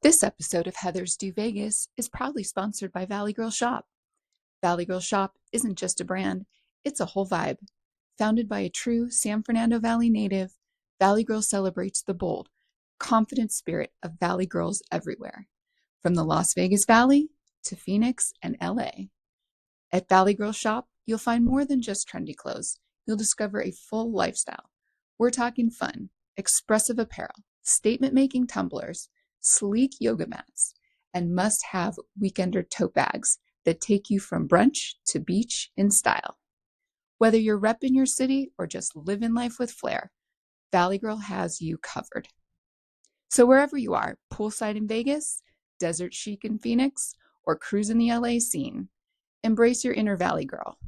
This episode of Heather's Do Vegas is proudly sponsored by Valley Girl Shop. Valley Girl Shop isn't just a brand, it's a whole vibe. Founded by a true San Fernando Valley native, Valley Girl celebrates the bold, confident spirit of Valley girls everywhere, from the Las Vegas Valley to Phoenix and LA. At Valley Girl Shop, you'll find more than just trendy clothes. You'll discover a full lifestyle. We're talking fun, expressive apparel, statement-making tumblers, sleek yoga mats, and must-have weekender tote bags that take you from brunch to beach in style. Whether you're repping your city or just living life with flair, Valley Girl has you covered. So wherever you are, poolside in Vegas, desert chic in Phoenix, or cruising the LA scene, embrace your inner Valley Girl.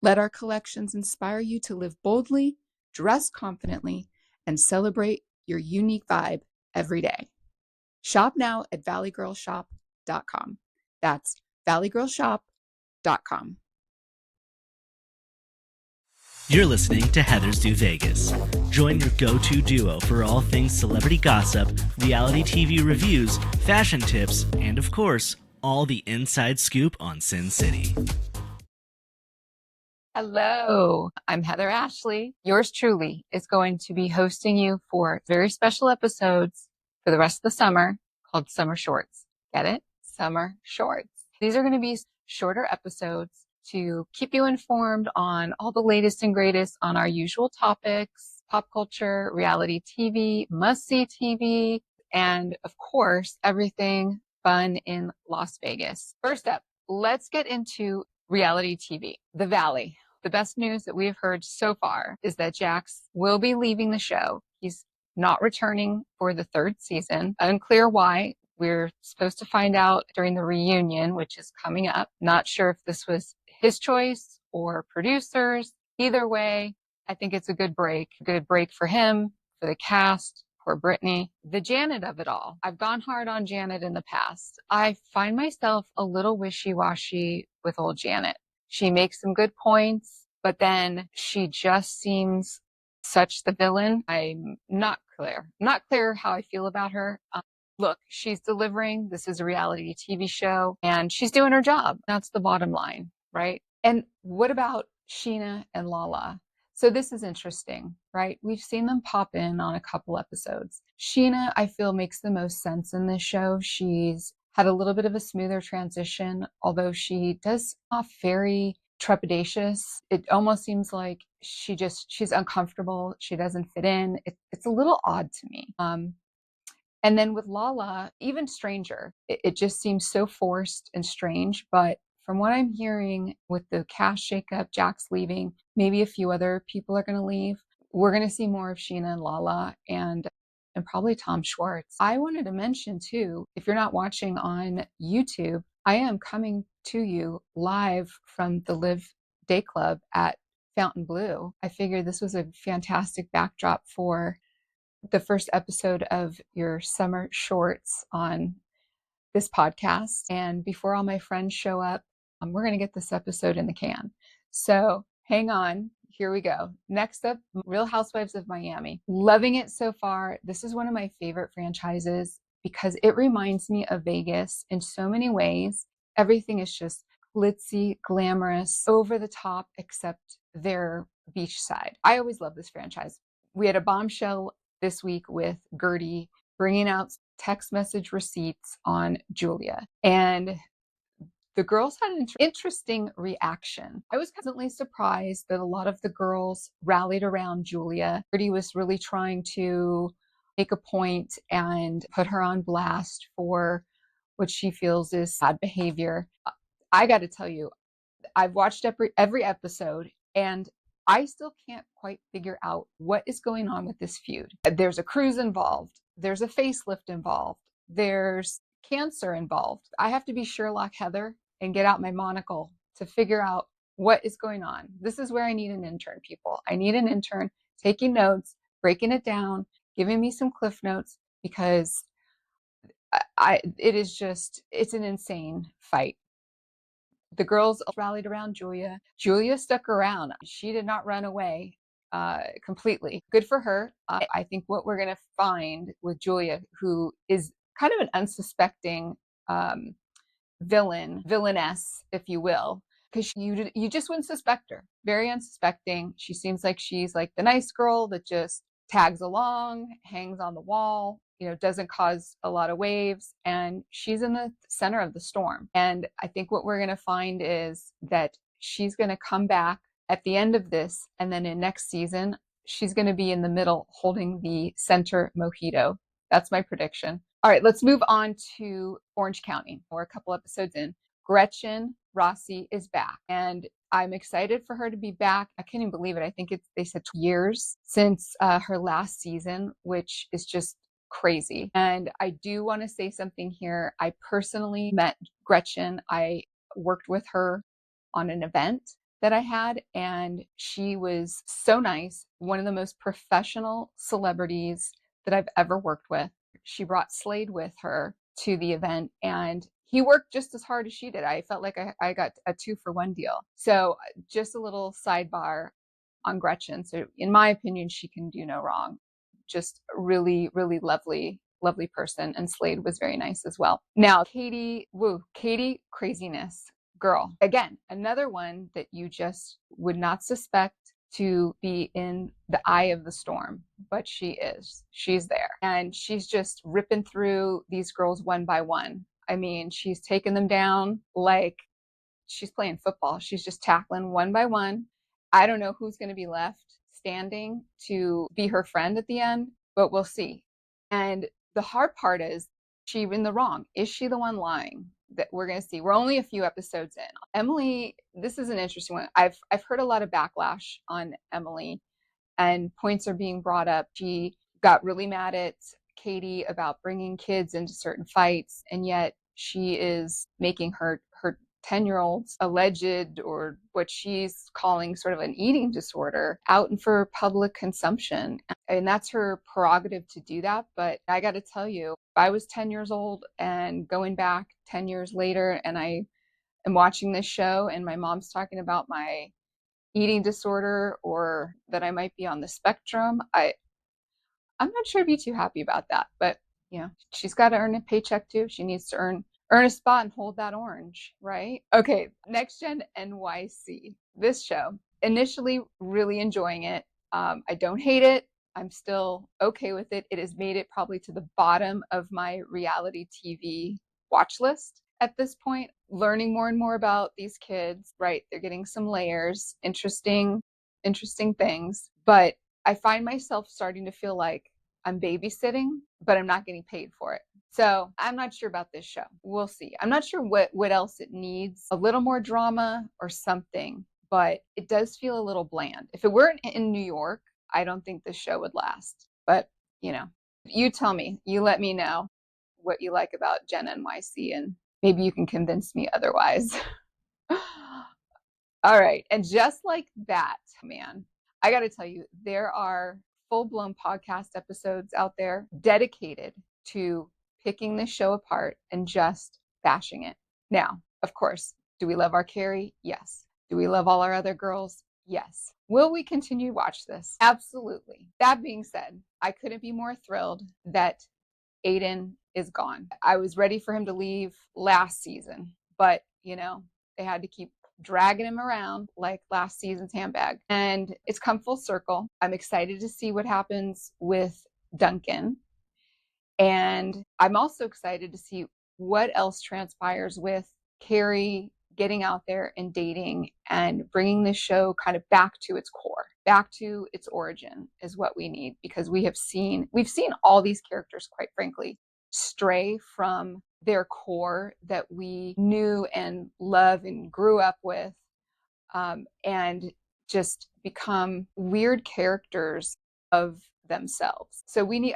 Let our collections inspire you to live boldly, dress confidently, and celebrate your unique vibe every day. Shop now at valleygirlshop.com. That's valleygirlshop.com. You're listening to Heather's Do Vegas. Join your go-to duo for all things celebrity gossip, reality TV reviews, fashion tips, and of course, all the inside scoop on Sin City. Hello, I'm Heather Ashley. Yours truly is going to be hosting you for very special episodes for the rest of the summer called Summer Shorts. Get it? Summer Shorts. These are going to be shorter episodes to keep you informed on all the latest and greatest on our usual topics, pop culture, reality TV, must-see TV, and of course, everything fun in Las Vegas. First up, let's get into reality TV. The Valley. The best news that we have heard so far is that Jax will be leaving the show. He's not returning for the third season. Unclear why. We're supposed to find out during the reunion, which is coming up. Not sure if this was his choice or producers. Either way, I think it's a good break. A good break for him, for the cast, for Brittany. The Janet of it all. I've gone hard on Janet in the past. I find myself a little wishy-washy with old Janet. She makes some good points, but then she just seems such the villain. I'm not clear how I feel about her. Look, she's delivering. This is a reality TV show and she's doing her job. That's the bottom line, right? And what about Sheena and Lala? So this is interesting, right? We've seen them pop in on a couple episodes. Sheena, I feel, makes the most sense in this show. She's had a little bit of a smoother transition, although she does off very trepidatious. It almost seems like she's uncomfortable. She doesn't fit in. It's a little odd to me. And then with Lala, even stranger. It just seems so forced and strange. But from what I'm hearing with the cast shakeup, Jax leaving, maybe a few other people are going to leave. We're going to see more of Sheena and Lala and probably Tom Schwartz. I wanted to mention too, if you're not watching on YouTube, I am coming to you live from the Live Day Club at Fontainebleau. I figured this was a fantastic backdrop for the first episode of your summer shorts on this podcast. And before all my friends show up, we're going to get this episode in the can. So hang on. Here we go. Next up, Real Housewives of Miami. Loving it so far. This is one of my favorite franchises because it reminds me of Vegas in so many ways. Everything is just glitzy, glamorous, over the top, except their beach side. I always love this franchise. We had a bombshell this week with Guerdy bringing out text message receipts on Julia. And the girls had an interesting reaction. I was pleasantly surprised that a lot of the girls rallied around Julia. Guerdy was really trying to make a point and put her on blast for what she feels is bad behavior. I got to tell you, I've watched every episode and I still can't quite figure out what is going on with this feud. There's a cruise involved. There's a facelift involved. There's cancer involved. I have to be Sherlock Heather and get out my monocle to figure out what is going on. This is where I need an intern, people. I need an intern taking notes, breaking it down, giving me some cliff notes, because it's an insane fight. The girls rallied around Julia. Julia stuck around. She did not run away completely. Good for her. I think what we're going to find with Julia, who is kind of an unsuspecting villainess, if you will, because you just wouldn't suspect her. Very unsuspecting. She seems like she's like the nice girl that just tags along, hangs on the wall, doesn't cause a lot of waves, and she's in the center of the storm. And I think what we're going to find is that she's going to come back at the end of this, and then in next season, she's going to be in the middle holding the center mojito. That's my prediction. All right, let's move on to Orange County. We're a couple episodes in. Gretchen Rossi is back, and I'm excited for her to be back. I can't even believe it. I think they said 2 years since her last season, which is just crazy. And I do want to say something here. I personally met Gretchen. I worked with her on an event that I had, and she was so nice. One of the most professional celebrities that I've ever worked with. She brought Slade with her to the event, and he worked just as hard as she did. I felt like I got a 2-for-1 deal. So just a little sidebar on Gretchen. So in my opinion, she can do no wrong. Just really, really lovely person. And Slade was very nice as well. Now, Katie, craziness. Girl. Again, another one that you just would not suspect to be in the eye of the storm, but she is. She's there. And she's just ripping through these girls one by one. I mean, she's taking them down like she's playing football. She's just tackling one by one. I don't know who's going to be left standing to be her friend at the end, but we'll see. And the hard part is, she in the wrong? Is she the one lying? That we're going to see. We're only a few episodes in. Emily, this is an interesting one. I've heard a lot of backlash on Emily, and points are being brought up. She got really mad at Katie about bringing kids into certain fights, and yet she is making her 10-year-old's alleged, or what she's calling sort of an eating disorder, out and for public consumption. And that's her prerogative to do that. But I got to tell you, if I was 10 years old and going back 10 years later, and I am watching this show and my mom's talking about my eating disorder or that I might be on the spectrum, I'm not sure I'd be too happy about that. But she's got to earn a paycheck too. She needs to earn a spot and hold that orange, right? Okay, Next Gen NYC. This show, initially really enjoying it. I don't hate it. I'm still okay with it. It has made it probably to the bottom of my reality TV watch list at this point. Learning more and more about these kids, right? They're getting some layers, interesting things. But I find myself starting to feel like I'm babysitting, but I'm not getting paid for it. So I'm not sure about this show. We'll see. I'm not sure what else it needs. A little more drama or something, but it does feel a little bland. If it weren't in New York, I don't think this show would last. But, you tell me, you let me know what you like about Gen NYC, and maybe you can convince me otherwise. All right. And just like that, man, I got to tell you, there are full-blown podcast episodes out there dedicated to picking this show apart and just bashing it. Now, of course, do we love our Carrie? Yes. Do we love all our other girls? Yes. Will we continue to watch this? Absolutely. That being said, I couldn't be more thrilled that Aiden is gone. I was ready for him to leave last season, but they had to keep dragging him around like last season's handbag. And it's come full circle. I'm excited to see what happens with Duncan. And I'm also excited to see what else transpires with Carrie getting out there and dating and bringing this show kind of back to its core, back to its origin is what we need, because we've seen all these characters, quite frankly, stray from their core that we knew and love and grew up with, and just become weird characters of themselves. So we need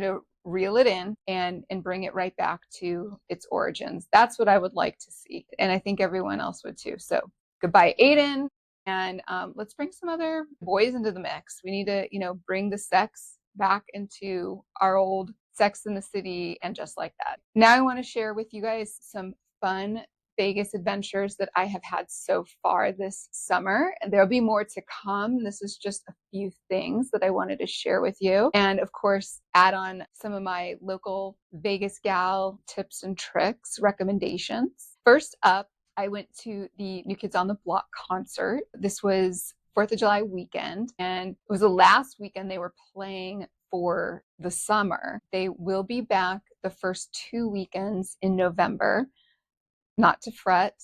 to reel it in and bring it right back to its origins. That's what I would like to see. And I think everyone else would too. So goodbye, Aiden. And let's bring some other boys into the mix. We need to, bring the sex back into our old Sex in the City and Just Like That. Now I want to share with you guys some fun Vegas adventures that I have had so far this summer. And there'll be more to come. This is just a few things that I wanted to share with you. And of course, add on some of my local Vegas gal tips and tricks, recommendations. First up, I went to the New Kids on the Block concert. This was 4th of July weekend, and it was the last weekend they were playing for the summer. They will be back the first 2 weekends in November, not to fret.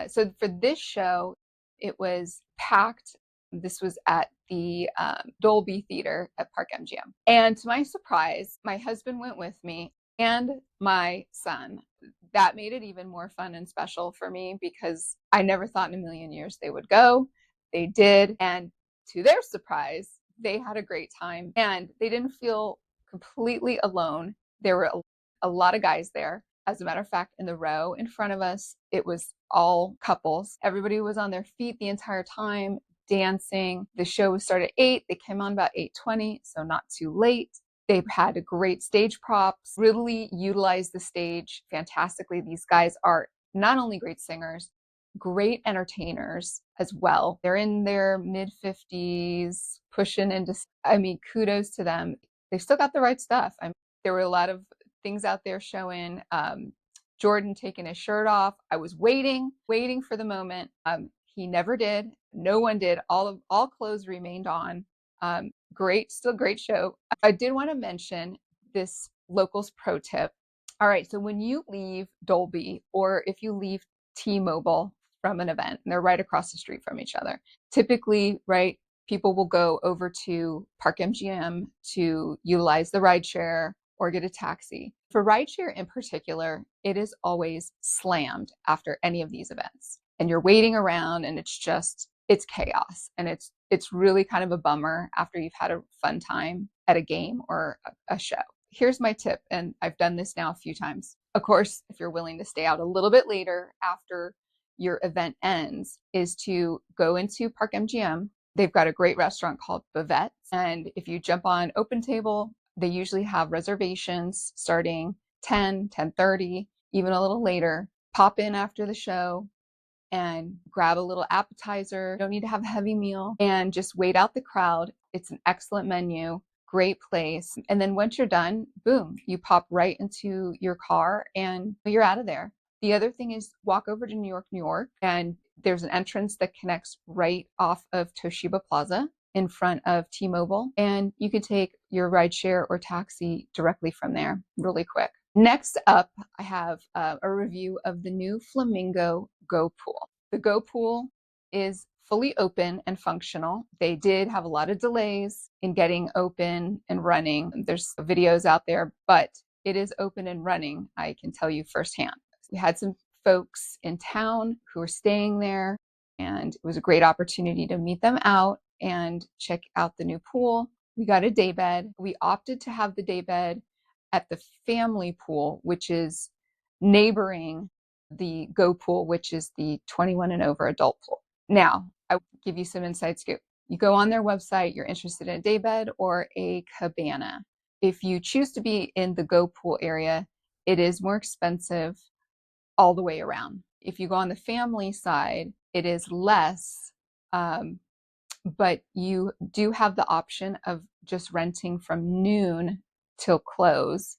So for this show, it was packed. This was at the Dolby Theater at Park MGM. And to my surprise, my husband went with me and my son. That made it even more fun and special for me because I never thought in a million years they would go. They did. And to their surprise, they had a great time and they didn't feel completely alone. There were a lot of guys there. As a matter of fact, in the row in front of us, it was all couples. Everybody was on their feet the entire time, dancing. The show was started at 8. They came on about 8:20, so not too late. They had great stage props, really utilized the stage fantastically. These guys are not only great singers, great entertainers as well. They're in their mid-50s, pushing into, kudos to them. They've still got the right stuff. There were a lot of things out there showing Jordan taking his shirt off. I was waiting for the moment. He never did. No one did. All clothes remained on. Still great show. I did want to mention this locals pro tip. All right, so when you leave Dolby or if you leave T-Mobile from an event, and they're right across the street from each other, typically, right, people will go over to Park MGM to utilize the rideshare or get a taxi. For rideshare in particular, it is always slammed after any of these events. And you're waiting around and it's chaos. And it's really kind of a bummer after you've had a fun time at a game or a show. Here's my tip, and I've done this now a few times. Of course, if you're willing to stay out a little bit later after your event ends, is to go into Park MGM. They've got a great restaurant called Bavette. And if you jump on Open Table, they usually have reservations starting 10, 10:30, even a little later. Pop in after the show and grab a little appetizer. Don't need to have a heavy meal and just wait out the crowd. It's an excellent menu, great place. And then once you're done, boom, you pop right into your car and you're out of there. The other thing is walk over to New York, and there's an entrance that connects right off of Toshiba Plaza in front of T-Mobile, and you can take your rideshare or taxi directly from there really quick. Next up, I have a review of the new Flamingo Go Pool. The Go Pool is fully open and functional. They did have a lot of delays in getting open and running. There's videos out there, but it is open and running, I can tell you firsthand. We had some folks in town who were staying there, and it was a great opportunity to meet them out and check out the new pool. We got a daybed. We opted to have the daybed at the family pool, which is neighboring the Go Pool, which is the 21 and over adult pool. Now, I will give you some inside scoop. You go on their website, you're interested in a daybed or a cabana. If you choose to be in the Go Pool area, it is more expensive all the way around. If you go on the family side, it is less, but you do have the option of just renting from noon till close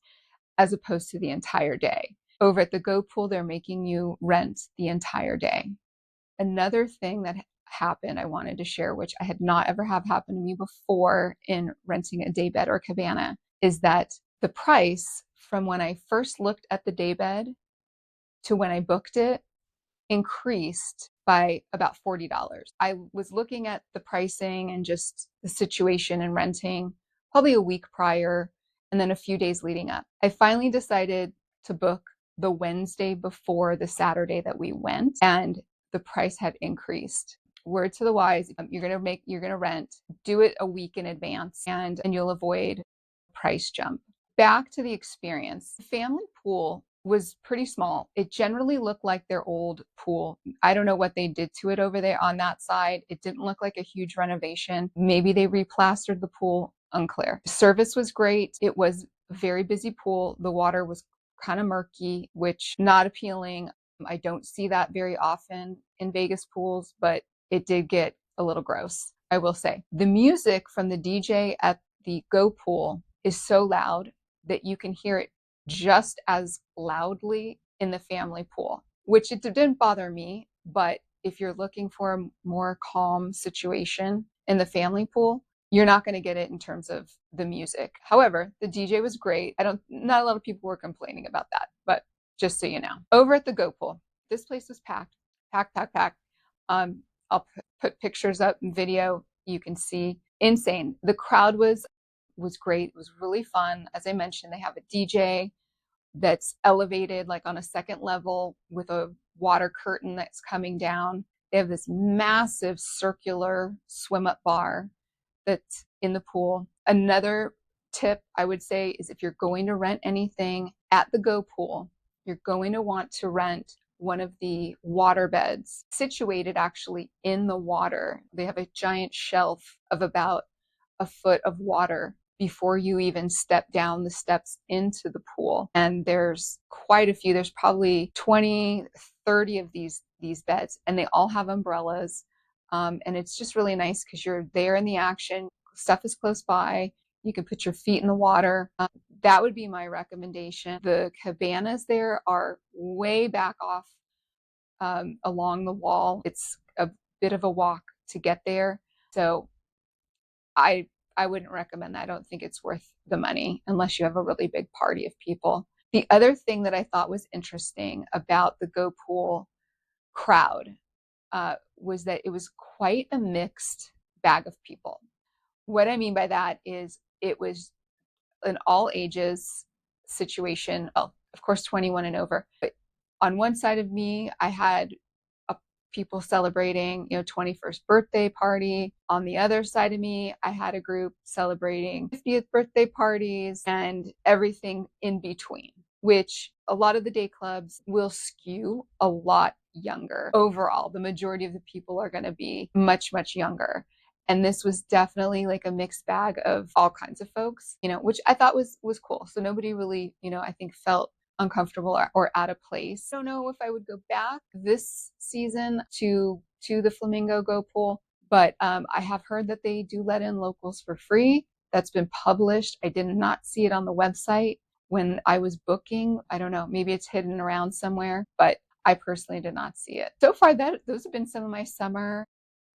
as opposed to the entire day. Over at the Go Pool, they're making you rent the entire day. Another thing that happened I wanted to share, which I had not ever have happened to me before in renting a daybed or cabana, is that the price from when I first looked at the daybed to when I booked it increased by about $40. I was looking at the pricing and just the situation and renting probably a week prior and then a few days leading up. I finally decided to book the Wednesday before the Saturday that we went, and the price had increased. Word to the wise, you're going to rent, do it a week in advance and you'll avoid price jump. Back to the experience. The family pool was pretty small. It generally looked like their old pool. I don't know what they did to it over there on that side. It didn't look like a huge renovation. Maybe they replastered the pool, unclear. Service was great. It was a very busy pool. The water was kind of murky, which not appealing. I don't see that very often in Vegas pools, but it did get a little gross, I will say. The music from the DJ at the Go Pool is so loud that you can hear it just as loudly in the family pool, which it didn't bother me. But if you're looking for a more calm situation in the family pool, you're not going to get it in terms of the music. However, the DJ was great. Not a lot of people were complaining about that, but just so you know. Over at the Go Pool, this place was packed. I'll put pictures up and video. You can see, insane. The crowd was great. It was really fun. As I mentioned, they have a DJ that's elevated like on a second level with a water curtain that's coming down. They have this massive circular swim up bar that's in the pool. Another tip I would say is if you're going to rent anything at the Go Pool, you're going to want to rent one of the water beds situated actually in the water. They have a giant shelf of about a foot of water before you even step down the steps into the pool. And there's quite a few. There's probably 20, 30 of these beds, and they all have umbrellas. And it's just really nice because you're there in the action. Stuff is close by. You can put your feet in the water. That would be my recommendation. The cabanas there are way back off along the wall. It's a bit of a walk to get there. So I wouldn't recommend that. I don't think it's worth the money unless you have a really big party of people. The other thing that I thought was interesting about the Go Pool crowd was that it was quite a mixed bag of people. What I mean by that is it was an all ages situation. Well, of course, 21 and over. But on one side of me, I had people celebrating, 21st birthday party. On the other side of me, I had a group celebrating 50th birthday parties and everything in between, which a lot of the day clubs will skew a lot younger. Overall, the majority of the people are going to be much, much younger. And this was definitely like a mixed bag of all kinds of folks, which I thought was cool. So nobody really, I think felt uncomfortable or out of place. I don't know if I would go back this season to the Flamingo Go Pool, but I have heard that they do let in locals for free. That's been published. I did not see it on the website when I was booking. I don't know, maybe it's hidden around somewhere, but I personally did not see it. So far, those have been some of my summer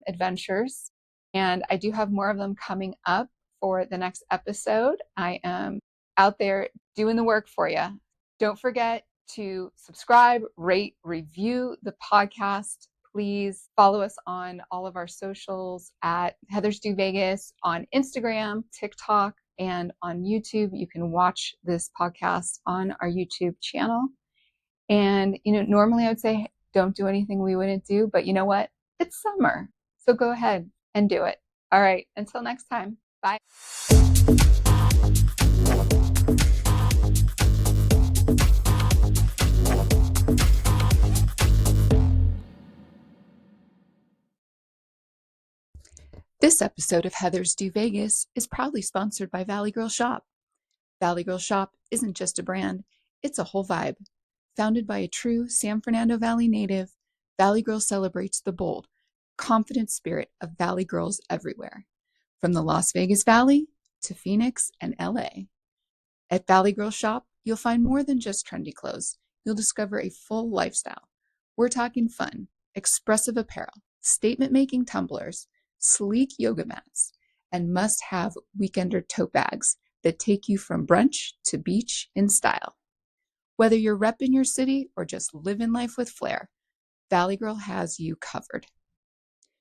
adventures, and I do have more of them coming up for the next episode. I am out there doing the work for you. Don't forget to subscribe, rate, review the podcast. Please follow us on all of our socials at Heathers Do Vegas on Instagram, TikTok, and on YouTube. You can watch this podcast on our YouTube channel. And, normally I would say don't do anything we wouldn't do, but you know what? It's summer. So go ahead and do it. All right. Until next time. Bye. This episode of Heathers Do Vegas is proudly sponsored by Valley Girl Shop. Valley Girl Shop isn't just a brand, it's a whole vibe. Founded by a true San Fernando Valley native, Valley Girl celebrates the bold, confident spirit of Valley girls everywhere, from the Las Vegas Valley to Phoenix and LA. At Valley Girl Shop, you'll find more than just trendy clothes. You'll discover a full lifestyle. We're talking fun, expressive apparel, statement-making tumblers, sleek yoga mats, and must-have weekender tote bags that take you from brunch to beach in style. Whether you're repping your city or just living life with flair, Valley Girl has you covered.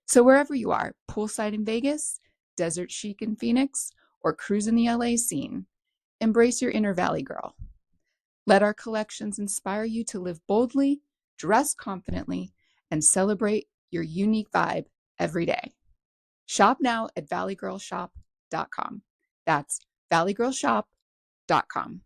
So wherever you are, poolside in Vegas, desert chic in Phoenix, or cruising the LA scene, embrace your inner Valley Girl. Let our collections inspire you to live boldly, dress confidently, and celebrate your unique vibe every day. Shop now at valleygirlshop.com. That's valleygirlshop.com.